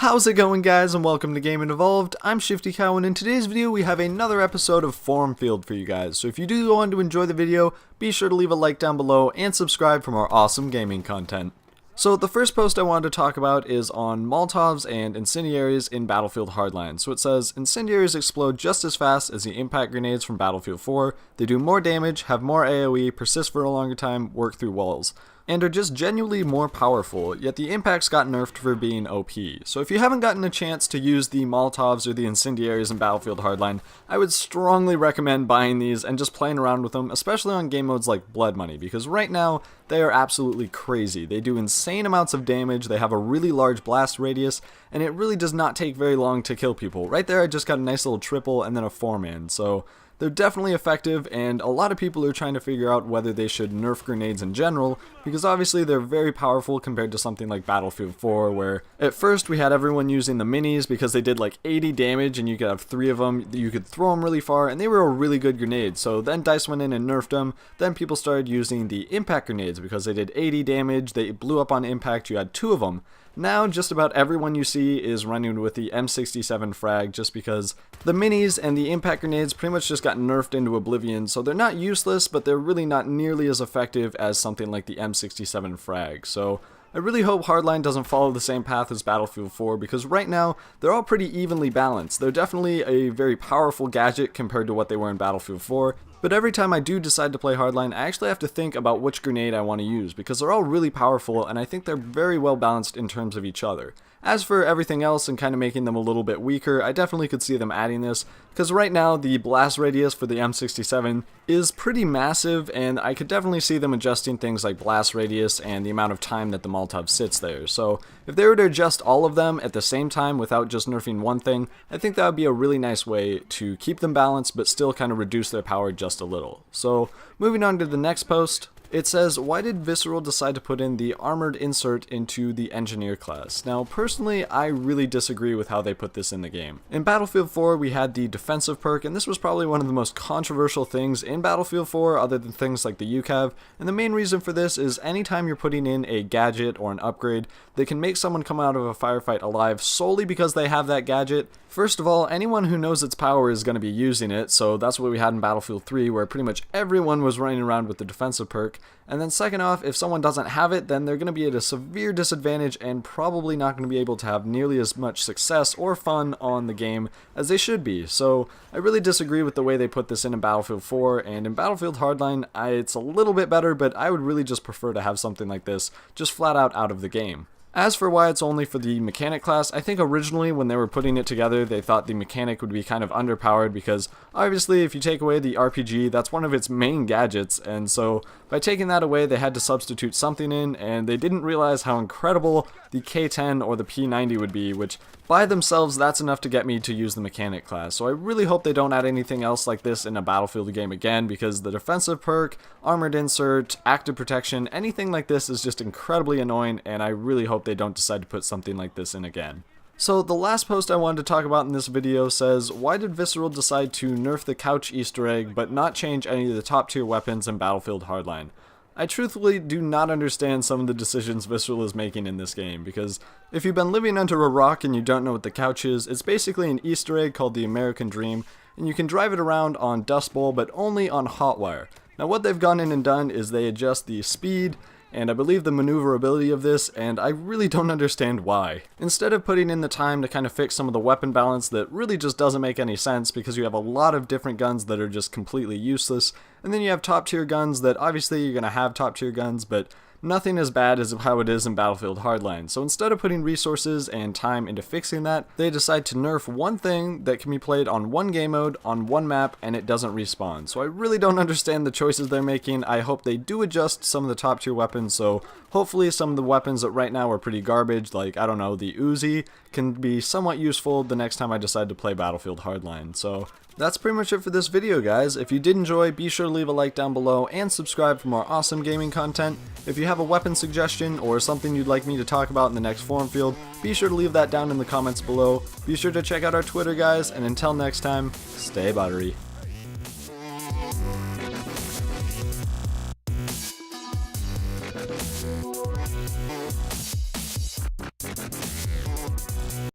How's it going, guys, and welcome to Game Evolved. I'm Shifty Cow, and in today's video we have another episode of Forumfield for you guys. So if you do want to enjoy the video, be sure to leave a like down below and subscribe for more awesome gaming content. So the first post I wanted to talk about is on Molotovs and incendiaries in Battlefield Hardline. So it says, incendiaries explode just as fast as the impact grenades from Battlefield 4. They do more damage, have more AoE, persist for a longer time, work through walls, and are just genuinely more powerful, yet the impacts got nerfed for being OP. So if you haven't gotten a chance to use the Molotovs or the incendiaries in Battlefield Hardline, I would strongly recommend buying these and just playing around with them, especially on game modes like Blood Money, because right now they are absolutely crazy. They do insane amounts of damage, they have a really large blast radius, and it really does not take very long to kill people. Right there I just got a nice little triple and then a 4-man, so they're definitely effective, and a lot of people are trying to figure out whether they should nerf grenades in general, because obviously they're very powerful compared to something like Battlefield 4, where at first we had everyone using the minis because they did like 80 damage and you could have 3 of them, you could throw them really far, and they were a really good grenade. So then DICE went in and nerfed them, then people started using the impact grenades because they did 80 damage, they blew up on impact, you had 2 of them. Now just about everyone you see is running with the M67 frag just because the minis and the impact grenades pretty much just got nerfed into oblivion, so they're not useless, but they're really not nearly as effective as something like the M67 frag. So I really hope Hardline doesn't follow the same path as Battlefield 4, because right now they're all pretty evenly balanced. They're definitely a very powerful gadget compared to what they were in Battlefield 4, but every time I do decide to play Hardline, I actually have to think about which grenade I want to use, because they're all really powerful and I think they're very well balanced in terms of each other. As for everything else and kind of making them a little bit weaker, I definitely could see them adding this, because right now the blast radius for the M67 is pretty massive, and I could definitely see them adjusting things like blast radius and the amount of time that the Molotov sits there. So if they were to adjust all of them at the same time without just nerfing one thing, I think that would be a really nice way to keep them balanced but still kind of reduce their power just a little. So moving on to the next post. It says, why did Visceral decide to put in the armored insert into the engineer class? Now personally, I really disagree with how they put this in the game. In Battlefield 4 we had the defensive perk, and this was probably one of the most controversial things in Battlefield 4 other than things like the UCAV, and the main reason for this is anytime you're putting in a gadget or an upgrade that can make someone come out of a firefight alive solely because they have that gadget, first of all, anyone who knows its power is going to be using it, so that's what we had in Battlefield 3 where pretty much everyone was running around with the defensive perk. And then second off, if someone doesn't have it, then they're going to be at a severe disadvantage and probably not going to be able to have nearly as much success or fun on the game as they should be. So I really disagree with the way they put this in Battlefield 4, and in Battlefield Hardline, it's a little bit better, but I would really just prefer to have something like this just flat out of the game. As for why it's only for the mechanic class, I think originally when they were putting it together, they thought the mechanic would be kind of underpowered because obviously if you take away the RPG, that's one of its main gadgets, and so by taking that away they had to substitute something in, and they didn't realize how incredible the K10 or the P90 would be, which by themselves that's enough to get me to use the mechanic class. So I really hope they don't add anything else like this in a Battlefield game again, because the defensive perk, armored insert, active protection, anything like this is just incredibly annoying, and I really hope they don't decide to put something like this in again. So the last post I wanted to talk about in this video says, why did Visceral decide to nerf the couch Easter egg but not change any of the top tier weapons in Battlefield Hardline? I truthfully do not understand some of the decisions Visceral is making in this game, because if you've been living under a rock and you don't know what the couch is, it's basically an Easter egg called the American Dream, and you can drive it around on Dust Bowl but only on Hotwire. Now what they've gone in and done is they adjust the speed and I believe the maneuverability of this, and I really don't understand why. Instead of putting in the time to kind of fix some of the weapon balance that really just doesn't make any sense because you have a lot of different guns that are just completely useless, and then you have top tier guns that obviously you're going to have top tier guns, but nothing as bad as how it is in Battlefield Hardline. So instead of putting resources and time into fixing that, they decide to nerf one thing that can be played on one game mode, on one map, and it doesn't respawn. So I really don't understand the choices they're making. I hope they do adjust some of the top tier weapons, so hopefully some of the weapons that right now are pretty garbage, like, I don't know, the Uzi, can be somewhat useful the next time I decide to play Battlefield Hardline. So that's pretty much it for this video, guys. If you did enjoy, be sure to leave a like down below and subscribe for more awesome gaming content. If you have a weapon suggestion or something you'd like me to talk about in the next Forumfield, be sure to leave that down in the comments below. Be sure to check out our Twitter, guys, and until next time, stay buttery.